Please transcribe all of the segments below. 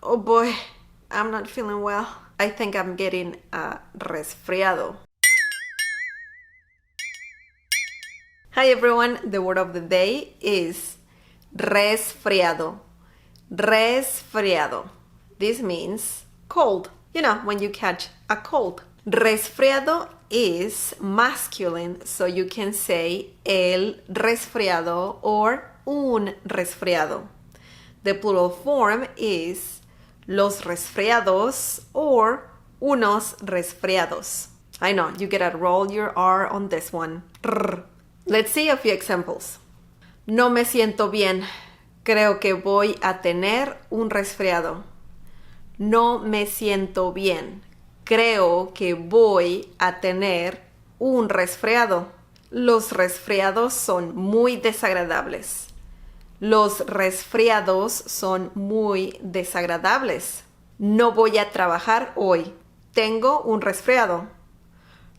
Oh boy, I'm not feeling well. I think I'm getting a resfriado. Hi everyone, the word of the day is resfriado. Resfriado. This means cold. You know, when you catch a cold. Resfriado is masculine, so you can say el resfriado or un resfriado. The plural form is los resfriados or unos resfriados. I know, you gotta roll your R on this one. Let's see a few examples. No me siento bien. Creo que voy a tener un resfriado. No me siento bien. Creo que voy a tener un resfriado. Los resfriados son muy desagradables. Los resfriados son muy desagradables. No voy a trabajar hoy. Tengo un resfriado.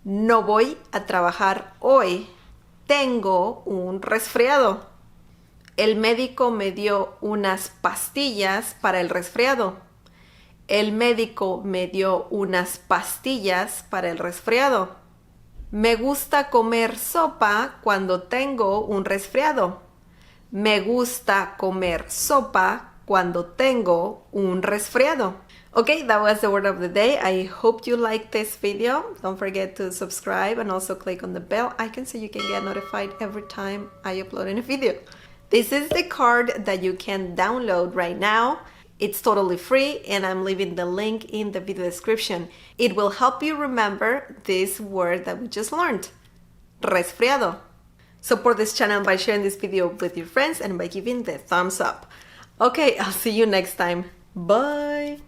No voy a trabajar hoy. Tengo un resfriado. El médico me dio unas pastillas para el resfriado. El médico me dio unas pastillas para el resfriado. Me gusta comer sopa cuando tengo un resfriado. Me gusta comer sopa cuando tengo un resfriado. Okay, that was the word of the day. I hope you liked this video. Don't forget to subscribe and also click on the bell icon so you can get notified every time I upload a new video. This is the card that you can download right now. It's totally free and I'm leaving the link in the video description. It will help you remember this word that we just learned, resfriado. Support this channel by sharing this video with your friends and by giving the thumbs up. Okay, I'll see you next time. Bye!